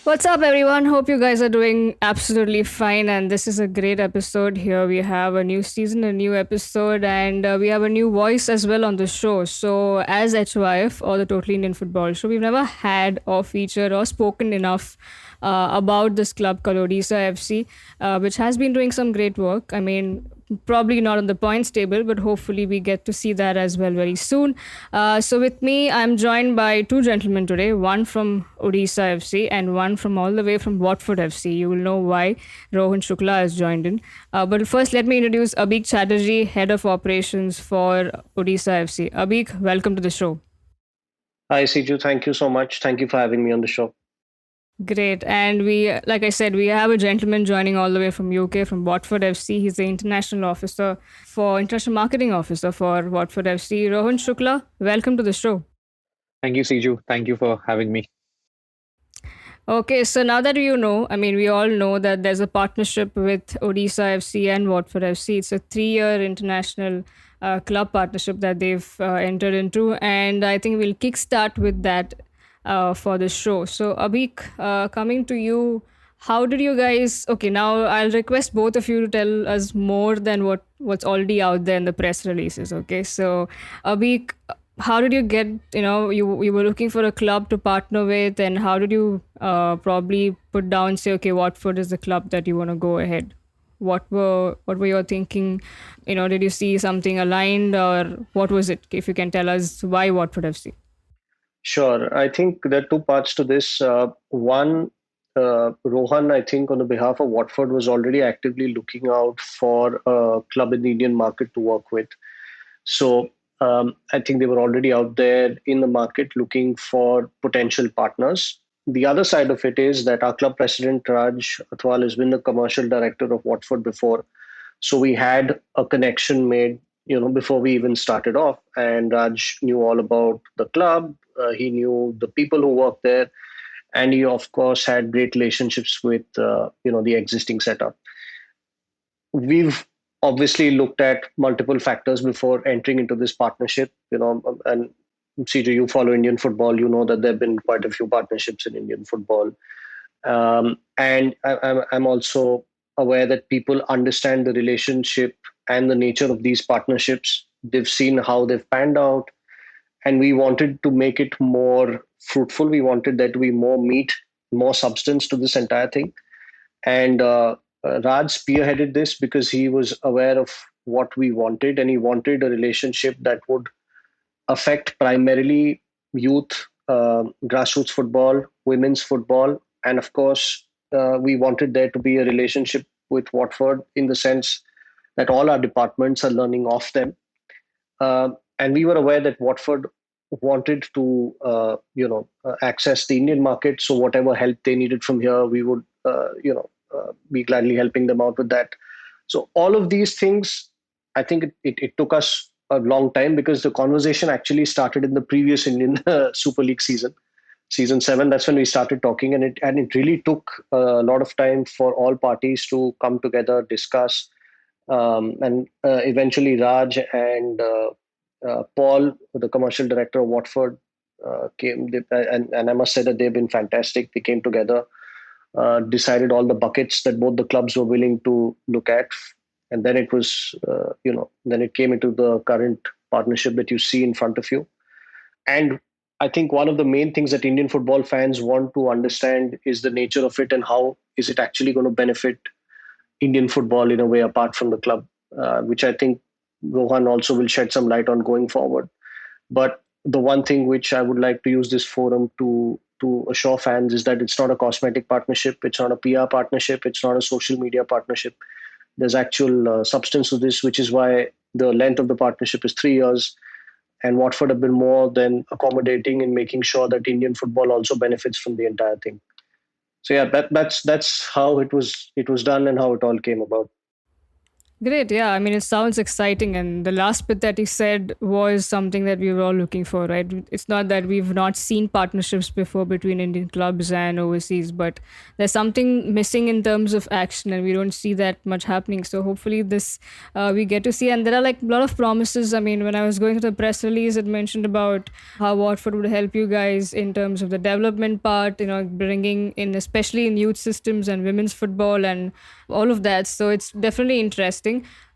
What's up, everyone? Hope you guys are doing absolutely fine. And this is a great episode. Here we have a new season, a new episode, and we have a new voice as well on the show. So, as HYF or the Total Indian Football Show, we've never had or featured or spoken enough about this club called Odisha FC, which has been doing some great work. I mean, probably not on the points table, but hopefully we get to see that as well very soon. So with me, I'm joined by two gentlemen today, one from Odisha FC and one from all the way from Watford FC. You will know why Rohan Shukla has joined in. But first, let me introduce Abhik Chatterjee, Head of Operations for Odisha FC. Abhik, welcome to the show. Hi, Siju. Thank you so much. Thank you for having me on the show. Great. And we, like I said, we have a gentleman joining all the way from UK, from Watford FC. He's the international marketing officer for Watford FC. Rohan Shukla, welcome to the show. Thank you, Siju. Thank you for having me. Okay, so now that you know, I mean, we all know that there's a partnership with Odisha FC and Watford FC. It's a 3 year international club partnership that they've entered into. And I think we'll kickstart with that for the show. So, Abhik, coming to you, how did you guys? Okay, now I'll request both of you to tell us more than what's already out there in the press releases. Okay, so Abhik, how did you get? You were looking for a club to partner with, and how did you probably put down say, okay, Watford is the club that you want to go ahead? What were you thinking? Did you see something aligned, or what was it? If you can tell us why Watford FC. Sure. I think there are two parts to this. One, Rohan, I think, on the behalf of Watford, was already actively looking out for a club in the Indian market to work with. So I think they were already out there in the market looking for potential partners. The other side of it is that our club president, Raj Athwal, has been the commercial director of Watford before. So we had a connection made, before we even started off. And Raj knew all about the club. He knew the people who work there, and he, of course, had great relationships with, the existing setup. We've obviously looked at multiple factors before entering into this partnership. And CJ, you follow Indian football. You know that there have been quite a few partnerships in Indian football. And I'm also aware that people understand the relationship and the nature of these partnerships. They've seen how they've panned out, and we wanted to make it more fruitful. We wanted there to be more meat, more substance to this entire thing. And Raj spearheaded this because he was aware of what we wanted, and he wanted a relationship that would affect primarily youth, grassroots football, women's football, and of course, we wanted there to be a relationship with Watford in the sense that all our departments are learning off them. And we were aware that Watford wanted to, access the Indian market. So whatever help they needed from here, we would, be gladly helping them out with that. So all of these things, I think it took us a long time because the conversation actually started in the previous Indian Super League season 7. That's when we started talking, and it really took a lot of time for all parties to come together, discuss, and eventually Raj and Paul, the commercial director of Watford, came. And I must say that they've been fantastic. They came together, decided all the buckets that both the clubs were willing to look at, and then it was, then it came into the current partnership that you see in front of you. And I think one of the main things that Indian football fans want to understand is the nature of it and how is it actually going to benefit Indian football in a way apart from the club, which I think Rohan also will shed some light on going forward. But the one thing which I would like to use this forum to assure fans is that it's not a cosmetic partnership, it's not a PR partnership, it's not a social media partnership. There's actual substance to this, which is why the length of the partnership is 3 years. And Watford have been more than accommodating in making sure that Indian football also benefits from the entire thing. So yeah, that's how it was done and how it all came about. Great, yeah. I mean, it sounds exciting, and the last bit that you said was something that we were all looking for, right? It's not that we've not seen partnerships before between Indian clubs and overseas, but there's something missing in terms of action, and we don't see that much happening. So hopefully, this we get to see. And there are like a lot of promises. I mean, when I was going through the press release, it mentioned about how Watford would help you guys in terms of the development part, bringing in, especially in youth systems and women's football and all of that. So it's definitely interesting.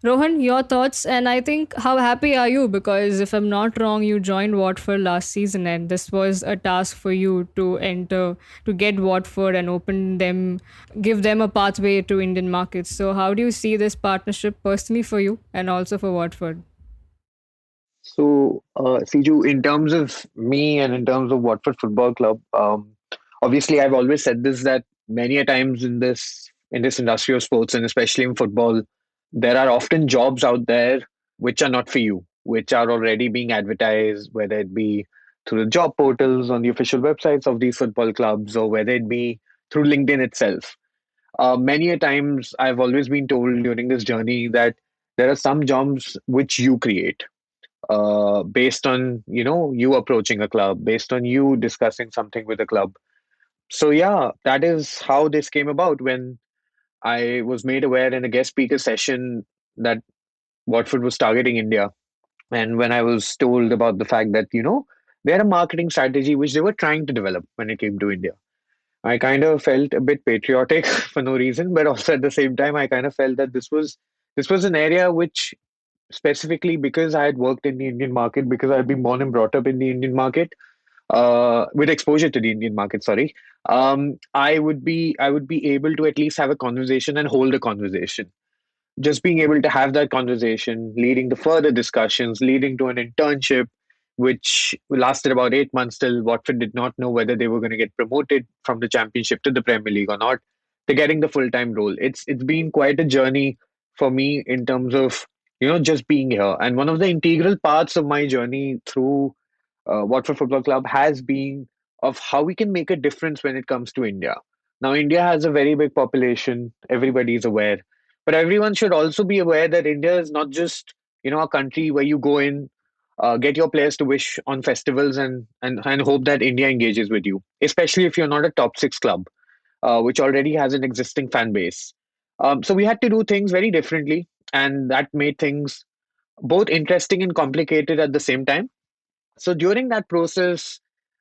Rohan, your thoughts? And I think, how happy are you? Because if I'm not wrong, you joined Watford last season, and this was a task for you to enter, to get Watford and open them, give them a pathway to Indian markets. So, how do you see this partnership personally for you and also for Watford? So, Siju, in terms of me and in terms of Watford Football Club, obviously I've always said this, that many a times in this industry of sports, and especially in football, there are often jobs out there which are not for you, which are already being advertised, whether it be through the job portals on the official websites of these football clubs, or whether it be through LinkedIn itself. Many a times I've always been told during this journey that there are some jobs which you create, based on you approaching a club, based on you discussing something with a club. So yeah, that is how this came about when I was made aware in a guest speaker session that Watford was targeting India, and when I was told about the fact that they had a marketing strategy which they were trying to develop when it came to India. I kind of felt a bit patriotic for no reason, but also at the same time I kind of felt that this was an area which, specifically because I had worked in the Indian market, because I'd been born and brought up in the Indian market, with exposure to the Indian market. Sorry, I would be able to at least have a conversation and hold a conversation. Just being able to have that conversation, leading to further discussions, leading to an internship, which lasted about 8 months till Watford did not know whether they were going to get promoted from the Championship to the Premier League or not. To getting the full time role, it's been quite a journey for me in terms of just being here. And one of the integral parts of my journey through Watford Football Club has been of how we can make a difference when it comes to India. Now, India has a very big population, everybody is aware, but everyone should also be aware that India is not just a country where you go in, get your players to wish on festivals, and hope that India engages with you, especially if you're not a top six club, which already has an existing fan base. So we had to do things very differently, and that made things both interesting and complicated at the same time. So during that process,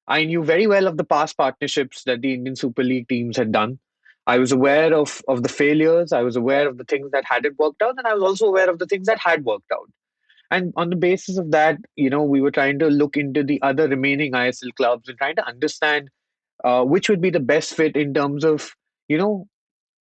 I knew very well of the past partnerships that the Indian Super League teams had done. I was aware of the failures. I was aware of the things that hadn't worked out, and I was also aware of the things that had worked out. And on the basis of that, we were trying to look into the other remaining ISL clubs and trying to understand which would be the best fit in terms of, you know,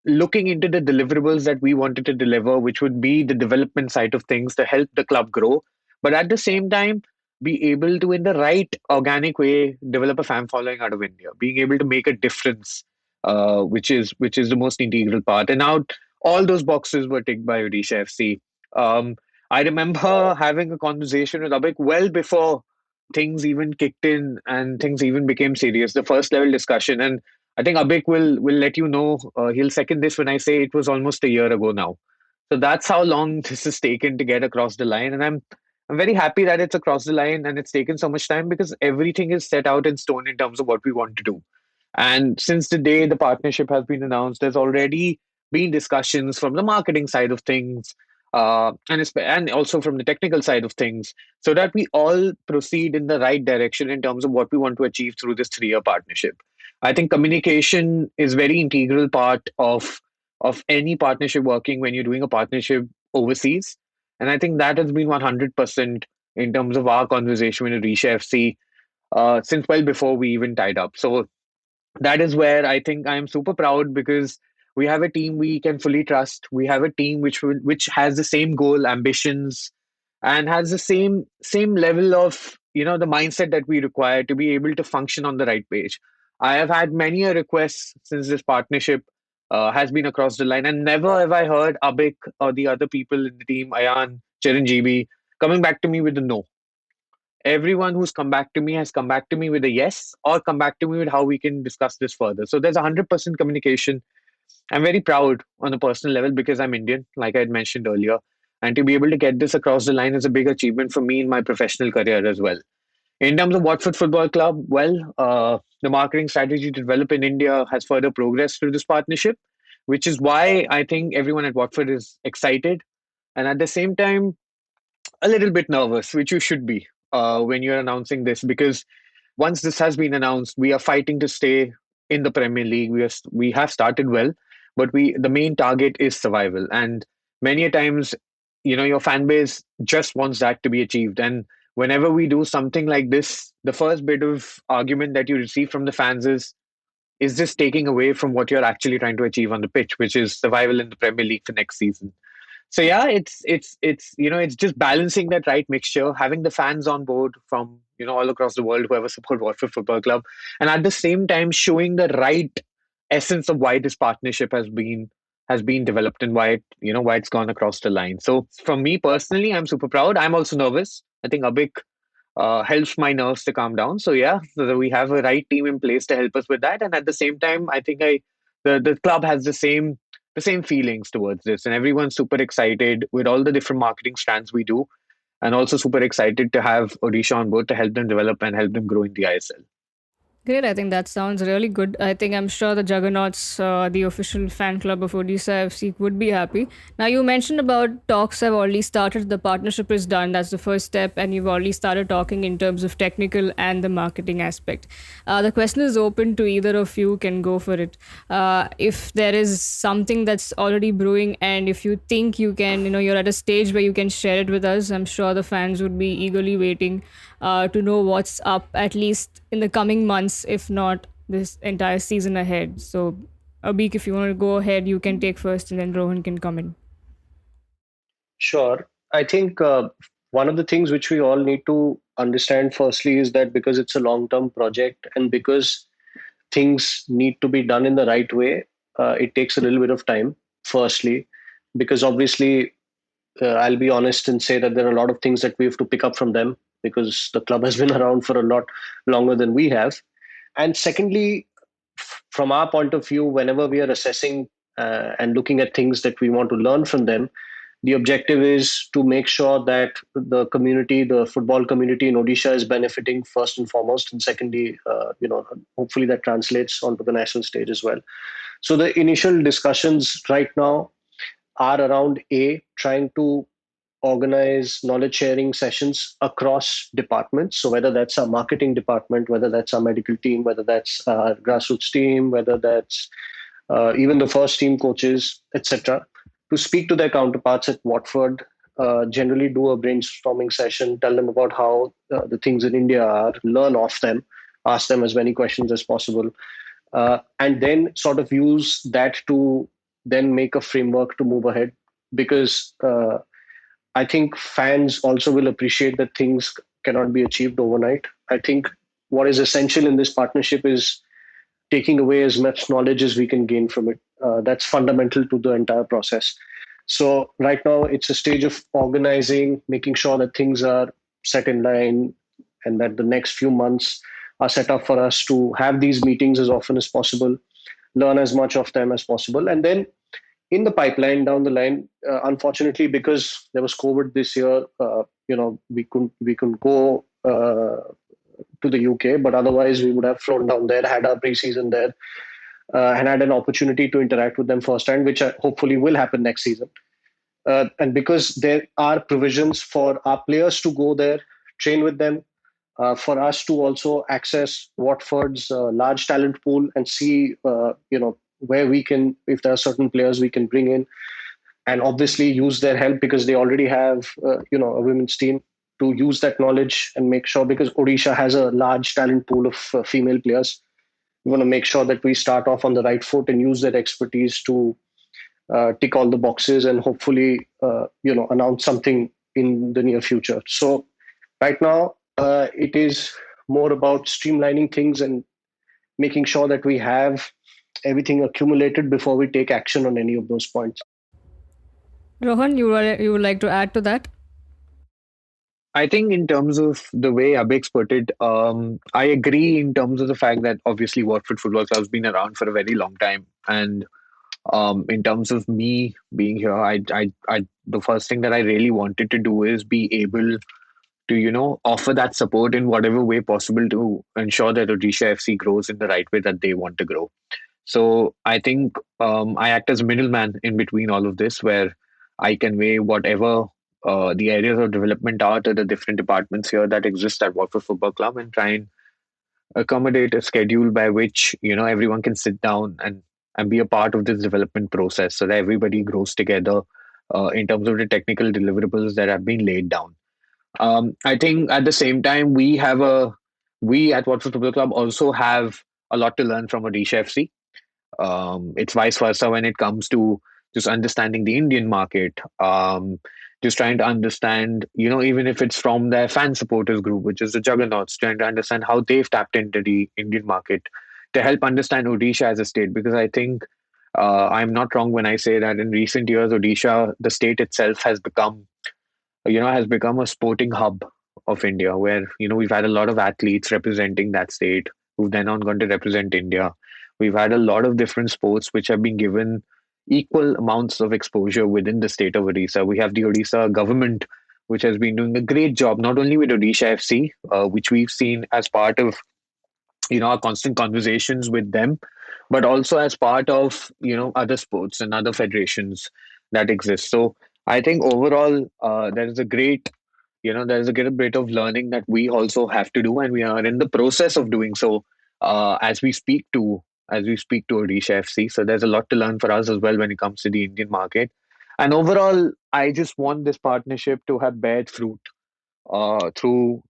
looking into the deliverables that we wanted to deliver, which would be the development side of things to help the club grow, but at the same time, be able to, in the right organic way, develop a fan following out of India, being able to make a difference, which is the most integral part. And now all those boxes were ticked by Odisha FC. Um, I remember having a conversation with Abhik well before things even kicked in and things even became serious. The first level discussion, and I think Abhik will let you know. He'll second this when I say it was almost a year ago now. So that's how long this has taken to get across the line, and I'm very happy that it's across the line and it's taken so much time because everything is set out in stone in terms of what we want to do. And since the day the partnership has been announced, there's already been discussions from the marketing side of things, and also from the technical side of things, so that we all proceed in the right direction in terms of what we want to achieve through this 3 year partnership. I think communication is very integral part of any partnership working when you're doing a partnership overseas, and I think that has been 100% in terms of our conversation with Risha FC, since well before we even tied up. So that is where I think I am super proud because we have a team we can fully trust. We have a team which has the same goal, ambitions, and has the same level of the mindset that we require to be able to function on the right page. I have had many a requests since this partnership has been across the line, and never have I heard Abik or the other people in the team, Ayan, Chiranjeevi, coming back to me with a no. Everyone who's come back to me has come back to me with a yes, or come back to me with how we can discuss this further. So there's 100% communication. I'm very proud on a personal level because I'm Indian, like I had mentioned earlier. And to be able to get this across the line is a big achievement for me in my professional career as well. In terms of Watford Football Club, well, the marketing strategy to develop in India has further progressed through this partnership, which is why I think everyone at Watford is excited and at the same time a little bit nervous, which you should be when you're announcing this, because once this has been announced, we are fighting to stay in the Premier League. We have started well, but we the main target is survival. And many a times, your fan base just wants that to be achieved. And whenever we do something like this, the first bit of argument that you receive from the fans is this taking away from what you're actually trying to achieve on the pitch, which is survival in the Premier League for next season. So yeah, it's just balancing that right mixture, having the fans on board from all across the world, whoever support Watford Football Club, and at the same time showing the right essence of why this partnership has been developed and why it's gone across the line. So for me personally, I'm super proud. I'm also nervous. I think Abhik helps my nerves to calm down. So yeah, so we have a right team in place to help us with that. And at the same time, I think the club has the same feelings towards this, and everyone's super excited with all the different marketing strands we do, and also super excited to have Odisha on board to help them develop and help them grow in the ISL. Great, I think that sounds really good. I think I'm sure the Juggernauts, the official fan club of Odisha FC, would be happy. Now, you mentioned about talks have already started, the partnership is done, that's the first step, and you've already started talking in terms of technical and the marketing aspect. The question is open to either of you, can go for it. If there is something that's already brewing, and if you think you can, you're at a stage where you can share it with us, I'm sure the fans would be eagerly waiting to know what's up, at least in the coming months, if not this entire season ahead. So, Abhik, if you want to go ahead, you can take first, and then Rohan can come in. Sure. I think one of the things which we all need to understand firstly is that because it's a long term project and because things need to be done in the right way, it takes a little bit of time, firstly, because obviously, I'll be honest and say that there are a lot of things that we have to pick up from them because the club has been around for a lot longer than we have. And secondly, from our point of view, whenever we are assessing and looking at things that we want to learn from them, the objective is to make sure that the community, the football community in Odisha, is benefiting first and foremost, and secondly, hopefully that translates onto the national stage as well. So the initial discussions right now are around trying to organize knowledge sharing sessions across departments. So whether that's our marketing department, whether that's our medical team, whether that's our grassroots team, whether that's even the first team coaches, etc., to speak to their counterparts at Watford, generally do a brainstorming session, tell them about how the things in India are, learn off them, ask them as many questions as possible, and then sort of use that to then make a framework to move ahead. Because I think fans also will appreciate that things cannot be achieved overnight. I think what is essential in this partnership is taking away as much knowledge as we can gain from it. That's fundamental to the entire process. So right now it's a stage of organizing, making sure that things are set in line, and that the next few months are set up for us to have these meetings as often as possible, learn as much of them as possible, and then in the pipeline down the line, unfortunately, because there was COVID this year, we couldn't go to the UK, but otherwise we would have flown down there, had our preseason there, and had an opportunity to interact with them firsthand, which hopefully will happen next season. And because there are provisions for our players to go there, train with them, for us to also access Watford's large talent pool and see, where we can, if there are certain players we can bring in, and obviously use their help because they already have, a women's team, to use that knowledge and make sure, because Odisha has a large talent pool of female players. We want to make sure that we start off on the right foot and use that expertise to tick all the boxes and hopefully, announce something in the near future. So right now, it is more about streamlining things and making sure that we have everything accumulated before we take action on any of those points. Rohan, you would like to add to that? I think in terms of the way Abix put it, I agree in terms of the fact that obviously Watford Football Club has been around for a very long time, and In terms of me being here, the first thing that I really wanted to do is be able to, offer that support in whatever way possible to ensure that Odisha FC grows in the right way that they want to grow. So I think I act as a middleman in between all of this, where I convey whatever the areas of development are to the different departments here that exist at Watford Football Club, and try and accommodate a schedule by which everyone can sit down and be a part of this development process, so that everybody grows together in terms of the technical deliverables that have been laid down. I think at the same time we at Watford Football Club also have a lot to learn from Odisha FC. It's vice versa when it comes to just understanding the Indian market. Just trying to understand, even if it's from their fan supporters group, which is the Juggernauts, trying to understand how they've tapped into the Indian market to help understand Odisha as a state. Because I think I'm not wrong when I say that in recent years, Odisha, the state itself, has become a sporting hub of India, where we've had a lot of athletes representing that state who've then on gone to represent India. We've had a lot of different sports which have been given equal amounts of exposure within the state of Odisha. We have the Odisha government, which has been doing a great job, not only with Odisha FC, which we've seen as part of our constant conversations with them, but also as part of other sports and other federations that exist. So I think overall, there is a great bit of learning that we also have to do, and we are in the process of doing so as we speak to Odisha FC. So there's a lot to learn for us as well when it comes to the Indian market. And overall, I just want this partnership to have bared fruit through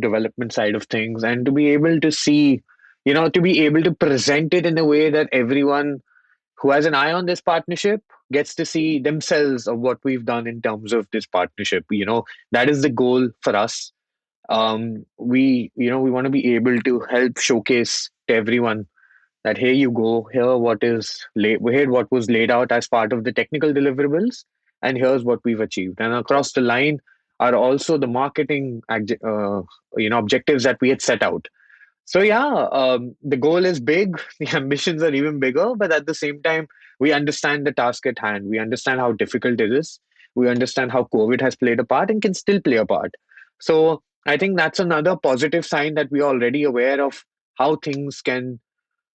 development side of things, and to be able to see, to be able to present it in a way that everyone who has an eye on this partnership gets to see themselves of what we've done in terms of this partnership. That is the goal for us. We want to be able to help showcase to everyone that here you go, here what was laid out as part of the technical deliverables, and here's what we've achieved. And across the line are also the marketing objectives that we had set out. So yeah, the goal is big, the ambitions are even bigger, but at the same time, we understand the task at hand. We understand how difficult it is. We understand how COVID has played a part and can still play a part. So I think that's another positive sign that we are already aware of how things can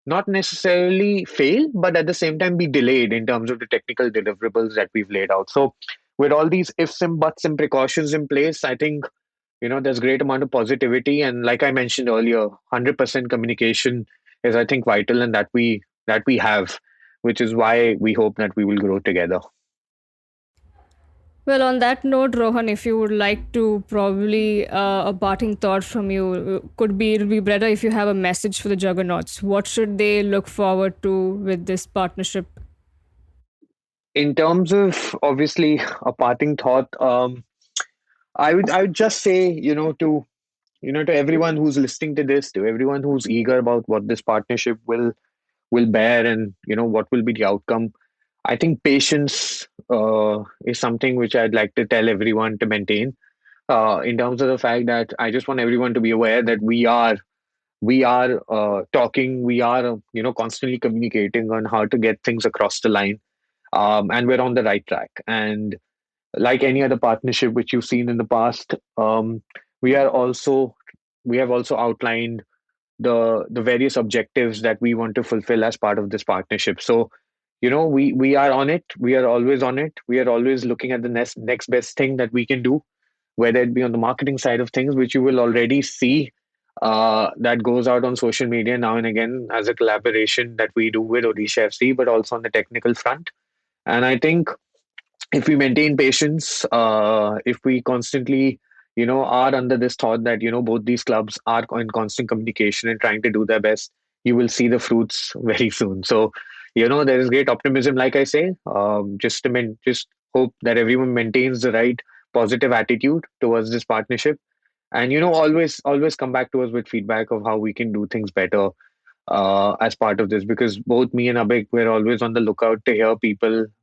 not necessarily fail, but at the same time be delayed in terms of the technical deliverables that we've laid out. So with all these ifs and buts and precautions in place, I think there's great amount of positivity, and like I mentioned earlier, 100% communication is, I think, vital, and that we have, which is why we hope that we will grow together. Well, on that note, Rohan, if you would like to probably a parting thought from you, it'll be better if you have a message for the Juggernauts. What should they look forward to with this partnership? In terms of obviously a parting thought, I would just say, to everyone who's listening to this, to everyone who's eager about what this partnership will bear, and what will be the outcome. I think patience is something which I'd like to tell everyone to maintain. In terms of the fact that I just want everyone to be aware that we are talking, we are constantly communicating on how to get things across the line, and we're on the right track. And like any other partnership which you've seen in the past, we are also we have also outlined the various objectives that we want to fulfill as part of this partnership. So we are on it. We are always on it. We are always looking at the next best thing that we can do, whether it be on the marketing side of things, which you will already see that goes out on social media now and again as a collaboration that we do with Odisha FC, but also on the technical front. And I think if we maintain patience, if we constantly, are under this thought that, both these clubs are in constant communication and trying to do their best, you will see the fruits very soon. So, there is great optimism, like I say, just hope that everyone maintains the right positive attitude towards this partnership, and always come back to us with feedback of how we can do things better as part of this, because both me and Abhik, we're always on the lookout to hear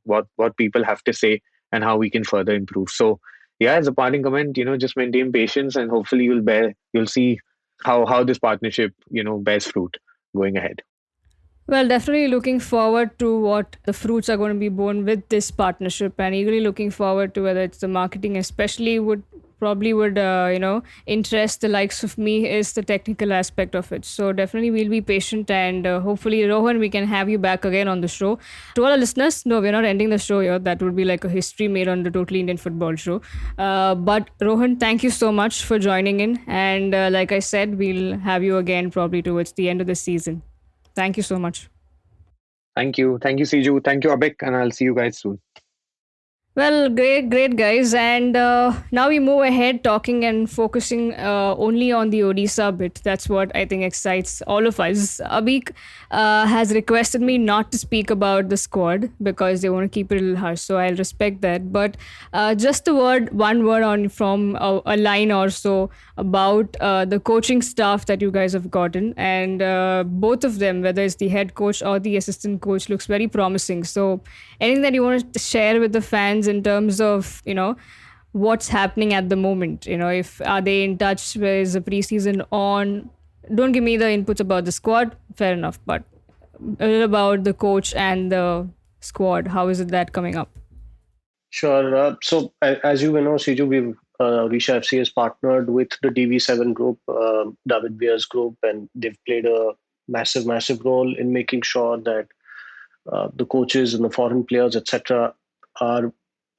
what people have to say and how we can further improve. So yeah, as a parting comment, just maintain patience, and hopefully you'll see how this partnership bears fruit going ahead. Well, definitely looking forward to what the fruits are going to be born with this partnership, and eagerly looking forward to whether it's the marketing, especially would probably would interest the likes of me is the technical aspect of it. So definitely we'll be patient, and hopefully Rohan, we can have you back again on the show. To all our listeners, no, we're not ending the show here. That would be like a history made on the Totally Indian Football Show. But Rohan, thank you so much for joining in, and like I said, we'll have you again probably towards the end of the season. Thank you so much. Thank you, Siju. Thank you, Abhik, and I'll see you guys soon. Well, great, great, guys. And now we move ahead talking and focusing only on the Odisha bit. That's what I think excites all of us. Abhik has requested me not to speak about the squad because they want to keep it a little hush. So I'll respect that. But just one word on from a line or so about the coaching staff that you guys have gotten. And both of them, whether it's the head coach or the assistant coach, looks very promising. So anything that you want to share with the fans in terms of what's happening at the moment, if are they in touch with the preseason on, don't give me the inputs about the squad, fair enough, but a little about the coach and the squad, how is it that coming up? Sure. As you know, Siju, we've Odisha FC has partnered with the DV7 group, David Beer's group, and they've played a massive, massive role in making sure that the coaches and the foreign players, etc., are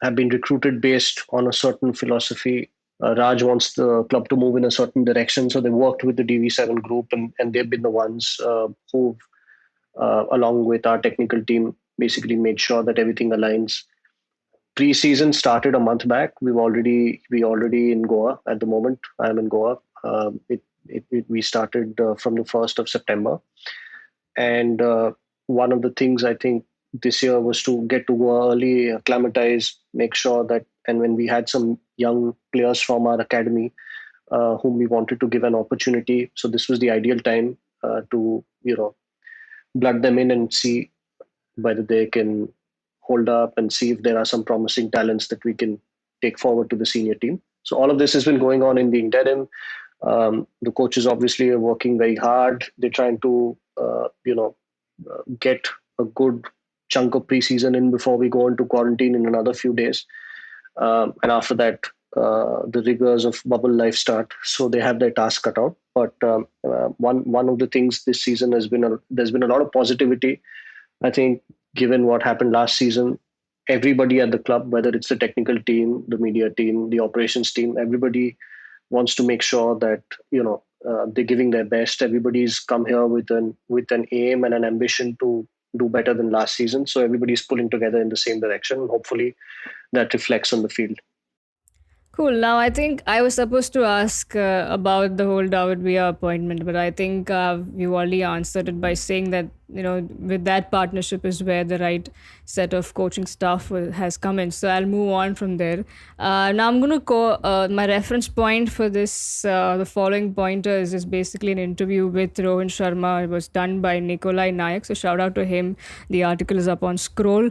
have been recruited based on a certain philosophy. Raj wants the club to move in a certain direction, so they worked with the DV7 group, and they've been the ones who, along with our technical team, basically made sure that everything aligns. Pre-season started a month back. We already in Goa at the moment. I'm in Goa. We started from the 1st of September, and one of the things I think this year was to get to go early, acclimatize, make sure that, and when we had some young players from our academy whom we wanted to give an opportunity, so this was the ideal time to blood them in and see whether they can hold up and see if there are some promising talents that we can take forward to the senior team. So all of this has been going on in the interim. The coaches obviously are working very hard. They're trying to, get a good chunk of preseason in before we go into quarantine in another few days. And after that, the rigors of bubble life start. So they have their task cut out. But one of the things this season there's been a lot of positivity. I think, given what happened last season, everybody at the club, whether it's the technical team, the media team, the operations team, everybody wants to make sure that they're giving their best. Everybody's come here with an aim and an ambition to do better than last season. So everybody's pulling together in the same direction. Hopefully, that reflects on the field. Cool. Now, I think I was supposed to ask about the whole David Villa appointment, but I think you already answered it by saying that, with that partnership is where the right set of coaching staff has come in. So I'll move on from there. Now, I'm going to my reference point for this, the following pointer is basically an interview with Rohan Sharma. It was done by Nikolai Nayak. So shout out to him. The article is up on Scroll.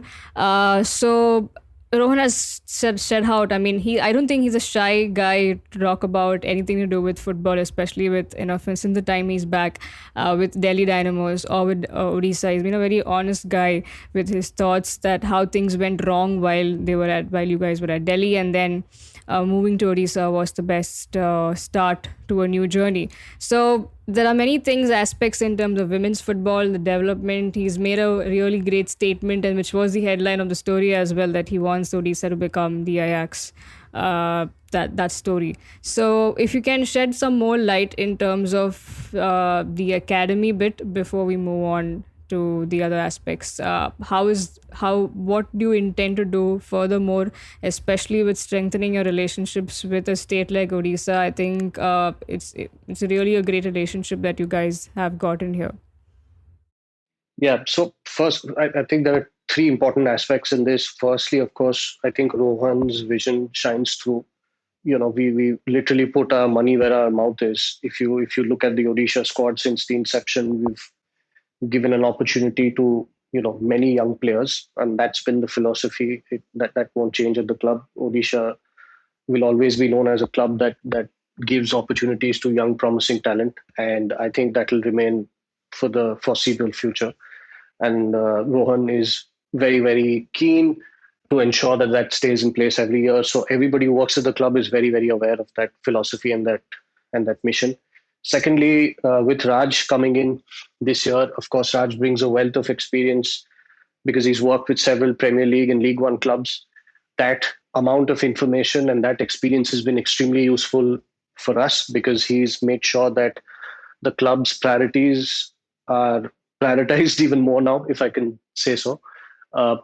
So Rohan has said out. I mean, I don't think he's a shy guy to talk about anything to do with football, especially with since the time he's back with Delhi Dynamos or with Odisha. He's been a very honest guy with his thoughts that how things went wrong while you guys were at Delhi, and then moving to Odisha was the best start to a new journey. So there are many things, aspects in terms of women's football, the development. He's made a really great statement, and which was the headline of the story as well, that he wants Odisha to become the Ajax. That story. So if you can shed some more light in terms of the academy bit before we move on to the other aspects. What do you intend to do furthermore, especially with strengthening your relationships with a state like Odisha? I think it's really a great relationship that you guys have gotten here. Yeah. So first, I think there are three important aspects in this. Firstly, of course, I think Rohan's vision shines through. We literally put our money where our mouth is. If you look at the Odisha squad since the inception, we've given an opportunity to many young players, and that's been the philosophy. That won't change at the club. Odisha will always be known as a club that gives opportunities to young promising talent, and I think that will remain for the foreseeable future. and Rohan is very, very keen to ensure that that stays in place every year. So everybody who works at the club is very, very aware of that philosophy and that mission. Secondly, with Raj coming in this year, of course, Raj brings a wealth of experience because he's worked with several Premier League and League One clubs. That amount of information and that experience has been extremely useful for us because he's made sure that the club's priorities are prioritized even more now, if I can say so.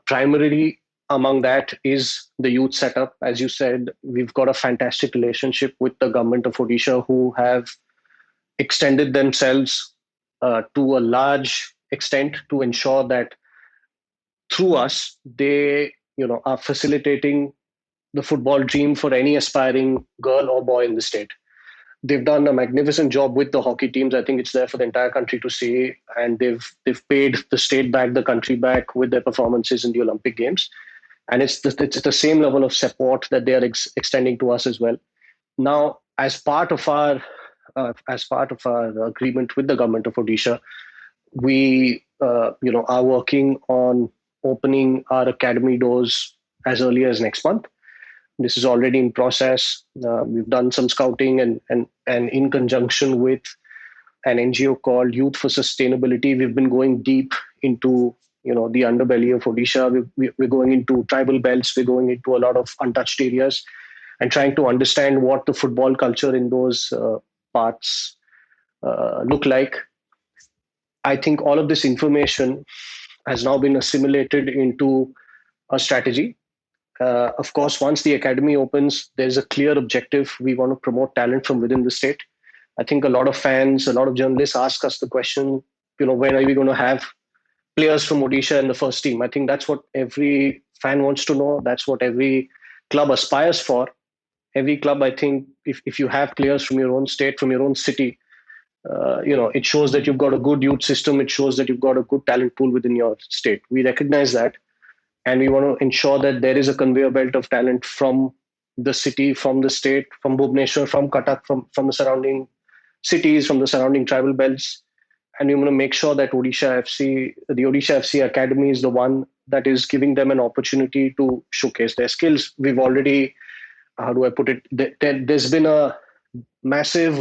Primarily among that is the youth setup. As you said, we've got a fantastic relationship with the government of Odisha, who have extended themselves to a large extent to ensure that through us, they are facilitating the football dream for any aspiring girl or boy in the state. They've done a magnificent job with the hockey teams. I think it's there for the entire country to see, and they've paid the state back, the country back with their performances in the Olympic Games. And it's the same level of support that they are extending to us as well. Now, as part of our agreement with the government of Odisha, we are working on opening our academy doors as early as next month. This is already in process. We've done some scouting, and in conjunction with an NGO called Youth for Sustainability, we've been going deep into the underbelly of Odisha. We're going into tribal belts. We're going into a lot of untouched areas and trying to understand what the football culture in those parts look like. I think all of this information has now been assimilated into a strategy. Of course, once the academy opens, there's a clear objective. We want to promote talent from within the state. I think a lot of fans, a lot of journalists ask us the question, when are we going to have players from Odisha in the first team? I think that's what every fan wants to know. That's what every club aspires for. Every club, I think, if you have players from your own state, from your own city, it shows that you've got a good youth system. It shows that you've got a good talent pool within your state. We recognize that, and we want to ensure that there is a conveyor belt of talent from the city, from the state, from Bhubaneswar, from Cuttack, from the surrounding cities, from the surrounding tribal belts. And we want to make sure that the Odisha FC Academy is the one that is giving them an opportunity to showcase their skills. We've already, how do I put it, there's been a massive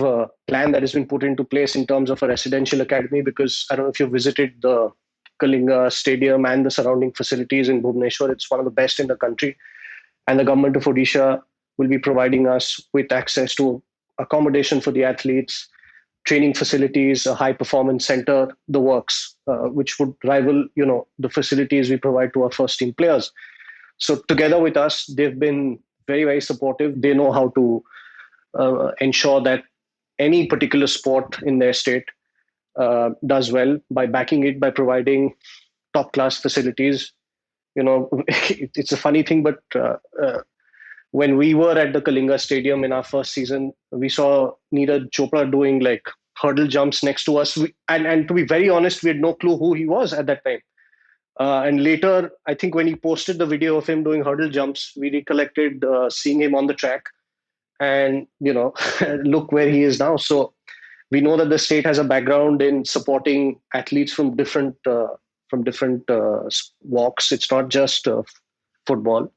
plan that has been put into place in terms of a residential academy, because I don't know if you've visited the Kalinga Stadium and the surrounding facilities in Bhubaneswar. It's one of the best in the country. And the government of Odisha will be providing us with access to accommodation for the athletes, training facilities, a high performance center, the works, which would rival, the facilities we provide to our first team players. So together with us, they've been very, very supportive. They know how to ensure that any particular sport in their state does well by backing it, by providing top class facilities. It's a funny thing, but when we were at the Kalinga Stadium in our first season, we saw Neeraj Chopra doing like hurdle jumps next to us. And to be very honest, we had no clue who he was at that time. And later, I think when he posted the video of him doing hurdle jumps, we recollected seeing him on the track, and look where he is now. So we know that the state has a background in supporting athletes from different walks. It's not just football,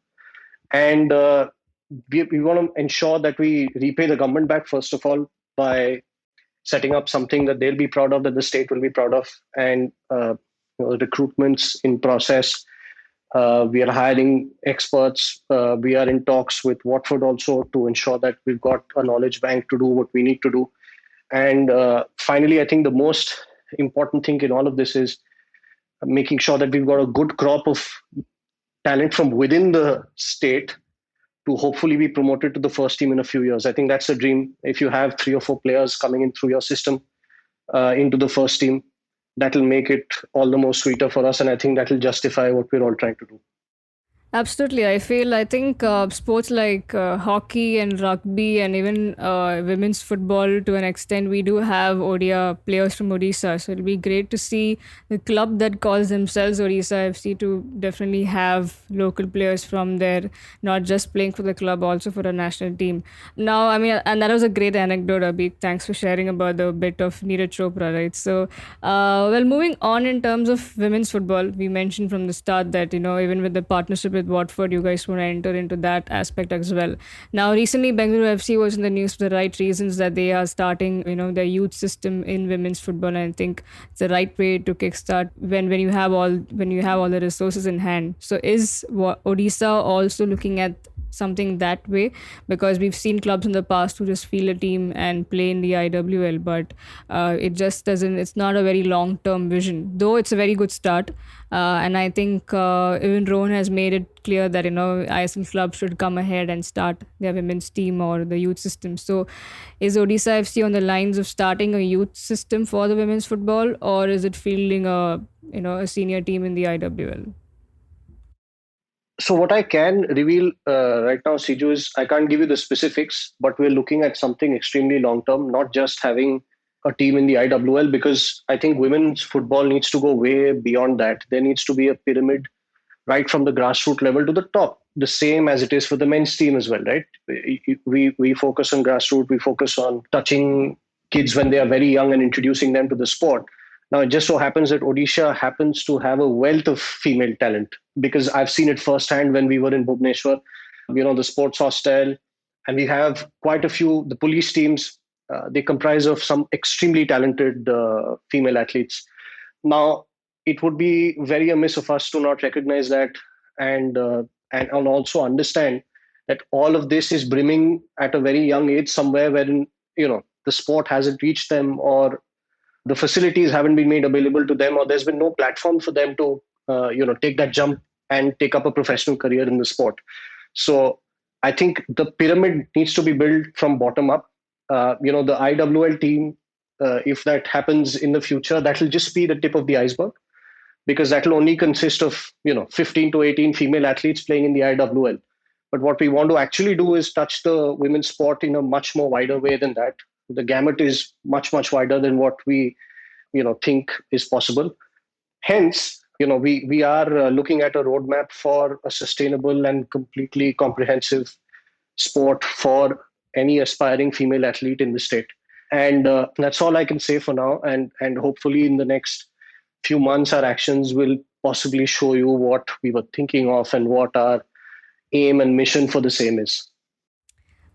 and we want to ensure that we repay the government back, first of all, by setting up something that they'll be proud of, that the state will be proud of, and recruitments in process. We are hiring experts. We are in talks with Watford also to ensure that we've got a knowledge bank to do what we need to do. And finally, I think the most important thing in all of this is making sure that we've got a good crop of talent from within the state to hopefully be promoted to the first team in a few years. I think that's a dream. If you have 3 or 4 players coming in through your system into the first team, that'll make it all the more sweeter for us. And I think that'll justify what we're all trying to do. Absolutely. I think sports like hockey and rugby and even women's football to an extent, we do have Odia players from Odisha. So it'll be great to see the club that calls themselves Odisha FC to definitely have local players from there, not just playing for the club, also for a national team. Now, I mean, and that was a great anecdote, Abhik. Thanks for sharing about the bit of Neeraj Chopra, right? So, well, moving on in terms of women's football, we mentioned from the start that, even with the partnership with Watford, you guys want to enter into that aspect as well. Now, recently, Bengaluru FC was in the news for the right reasons that they are starting, their youth system in women's football. And I think it's the right way to kickstart when you have all the resources in hand. So, is Odisha also looking at something that way, because we've seen clubs in the past who just field a team and play in the IWL, but it just doesn't. It's not a very long term vision, though it's a very good start. And I think even Rohan has made it clear that ISL clubs should come ahead and start their women's team or the youth system. So, is Odisha FC on the lines of starting a youth system for the women's football, or is it fielding a senior team in the IWL? So what I can reveal right now, Siju, is I can't give you the specifics, but we're looking at something extremely long term, not just having a team in the IWL, because I think women's football needs to go way beyond that. There needs to be a pyramid right from the grassroots level to the top, the same as it is for the men's team as well, right? We focus on grassroots, we focus on touching kids when they are very young and introducing them to the sport. Now, it just so happens that Odisha happens to have a wealth of female talent, because I've seen it firsthand when we were in Bhubaneswar, the sports hostel, and we have quite a few, the police teams, they comprise of some extremely talented female athletes. Now, it would be very amiss of us to not recognize that, and and also understand that all of this is brimming at a very young age somewhere wherein the sport hasn't reached them, or the facilities haven't been made available to them, or there's been no platform for them to take that jump and take up a professional career in the sport. So I think the pyramid needs to be built from bottom up. The IWL team, if that happens in the future, that will just be the tip of the iceberg, because that will only consist of 15 to 18 female athletes playing in the IWL. But what we want to actually do is touch the women's sport in a much more wider way than that. The gamut is much wider than what we think is possible. Hence, we are looking at a roadmap for a sustainable and completely comprehensive sport for any aspiring female athlete in the state. And that's all I can say for now. And hopefully, in the next few months, our actions will possibly show you what we were thinking of and what our aim and mission for the same is.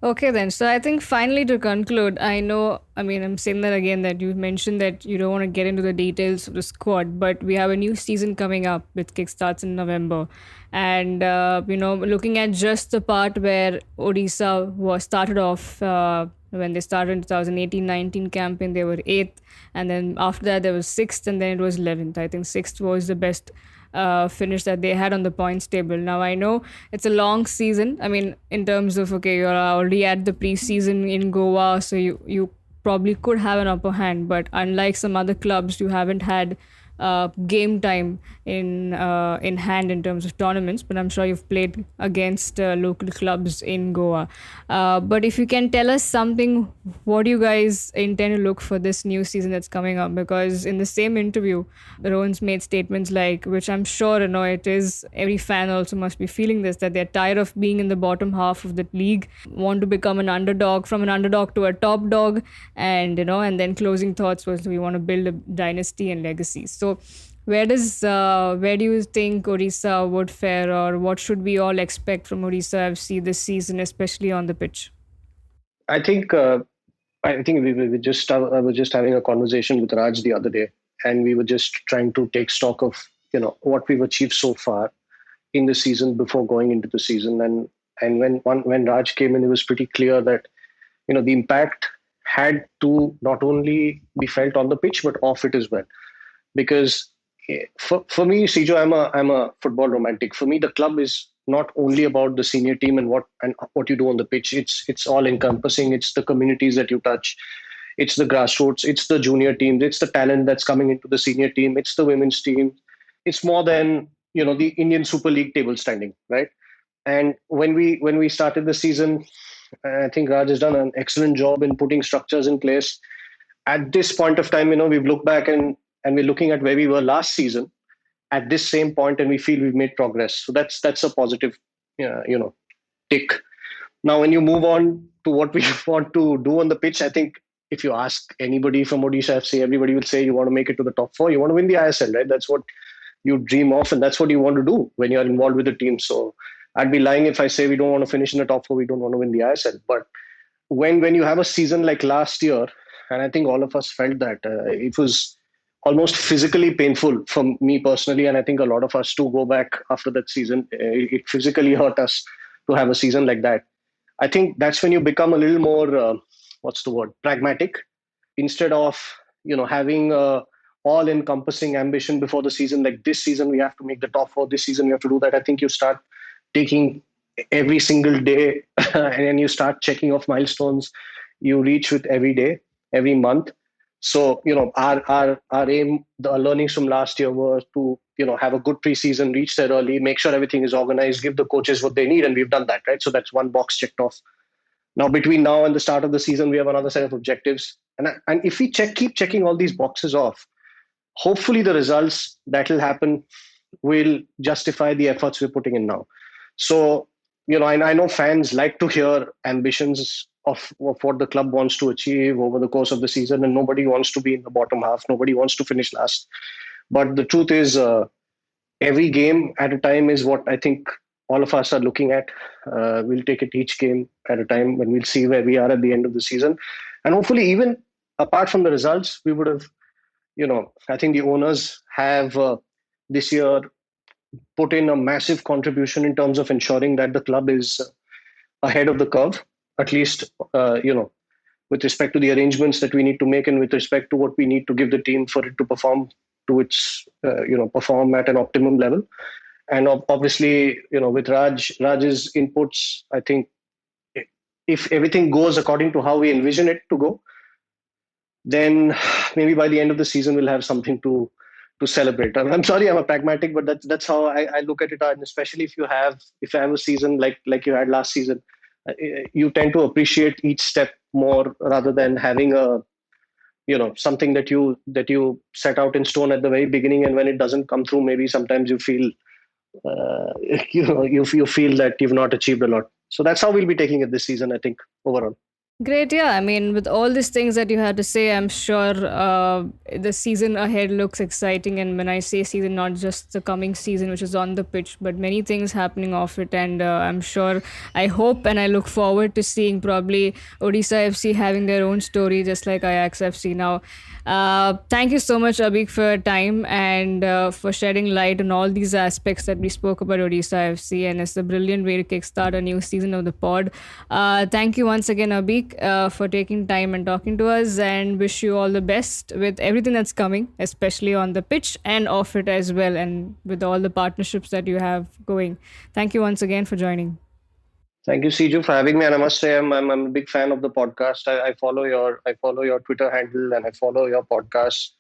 Okay, then. So I think finally to conclude, I'm saying that again, that you mentioned that you don't want to get into the details of the squad, but we have a new season coming up with kickstarts in November. And, looking at just the part where Odisha was started off, when they started in 2018-19 campaign, they were 8th. And then after that, there was 6th, and then it was 11th. I think 6th was the best finish that they had on the points table. Now I know it's a long season. I mean, in terms of, okay, you're already at the preseason in Goa, so you probably could have an upper hand. But unlike some other clubs, you haven't had game time in hand in terms of tournaments. But I'm sure you've played against local clubs in Goa. But if you can tell us something, what do you guys intend to look for this new season that's coming up? Because in the same interview, Rowan's made statements like, which I'm sure it is, every fan also must be feeling this, that they're tired of being in the bottom half of the league, want to become an underdog, from an underdog to a top dog, and then closing thoughts was, we want to build a dynasty and legacy. So where do you think Odisha would fare, or what should we all expect from Odisha FC this season, especially on the pitch? I think we just I was just having a conversation with Raj the other day, and we were just trying to take stock of what we've achieved so far in the season before going into the season. And when Raj came in, it was pretty clear that the impact had to not only be felt on the pitch but off it as well. Because for me, Sijo, I'm a football romantic. For me, the club is not only about the senior team and what you do on the pitch. It's all encompassing. It's the communities that you touch. It's the grassroots. It's the junior teams. It's the talent that's coming into the senior team. It's the women's team. It's more than the Indian Super League table standing, right? And when we started the season, I think Raj has done an excellent job in putting structures in place. At this point of time, we've looked back and we're looking at where we were last season at this same point, and we feel we've made progress. So that's a positive, tick. Now, when you move on to what we want to do on the pitch, I think if you ask anybody from Odisha FC, everybody will say you want to make it to the top four, you want to win the ISL, right? That's what you dream of, and that's what you want to do when you're involved with the team. So I'd be lying if I say we don't want to finish in the top four, we don't want to win the ISL. But when you have a season like last year, and I think all of us felt that it was almost physically painful for me personally, and I think a lot of us to go back after that season. It physically hurt us to have a season like that. I think that's when you become a little more what's the word, pragmatic, instead of having a all encompassing ambition before the season, like this season we have to make the top four, this season we have to do that. I think you start taking every single day and then you start checking off milestones you reach with every day, every month. So our aim, the learnings from last year were to have a good preseason, reach there early, make sure everything is organized, give the coaches what they need, and we've done that, right? So that's one box checked off. Now, between now and the start of the season, we have another set of objectives, and if we keep checking all these boxes off, hopefully the results that will happen will justify the efforts we're putting in now. So, I know fans like to hear ambitions of what the club wants to achieve over the course of the season, and nobody wants to be in the bottom half. Nobody wants to finish last. But the truth is, every game at a time is what I think all of us are looking at. We'll take it each game at a time when we'll see where we are at the end of the season. And hopefully, even apart from the results, we would have, I think the owners have this year put in a massive contribution in terms of ensuring that the club is ahead of the curve, at least, with respect to the arrangements that we need to make and with respect to what we need to give the team for it to perform to its, perform at an optimum level. And obviously, with Raj's inputs, I think if everything goes according to how we envision it to go, then maybe by the end of the season we'll have something to celebrate. I'm sorry, I'm a pragmatic, but that's how I look at it. And especially if you have a season like you had last season, you tend to appreciate each step more rather than having a something that you set out in stone at the very beginning, and when it doesn't come through, maybe sometimes you feel uh, you feel that you've not achieved a lot. So that's how we'll be taking it this season, I think, overall. Great, yeah. I mean, with all these things that you had to say, I'm sure the season ahead looks exciting. And when I say season, not just the coming season, which is on the pitch, but many things happening off it. And I'm sure, I hope, and I look forward to seeing probably Odisha FC having their own story, just like Ajax FC now. Thank you so much, Abhik, for your time and for shedding light on all these aspects that we spoke about Odisha FC. And it's a brilliant way to kickstart a new season of the pod. Thank you once again, Abhik, for taking time and talking to us, and wish you all the best with everything that's coming, especially on the pitch and off it as well, and with all the partnerships that you have going. Thank you once again for joining. Thank you, Siju, for having me. And I must say, I'm a big fan of the podcast. I follow your Twitter handle and I follow your podcast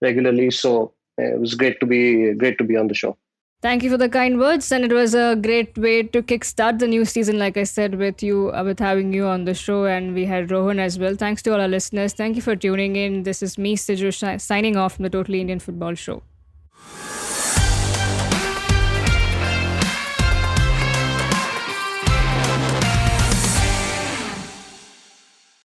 regularly. So it was great to be on the show. Thank you for the kind words, and it was a great way to kickstart the new season. Like I said, with you, with having you on the show, and we had Rohan as well. Thanks to all our listeners. Thank you for tuning in. This is me, Siju, signing off from the Totally Indian Football Show.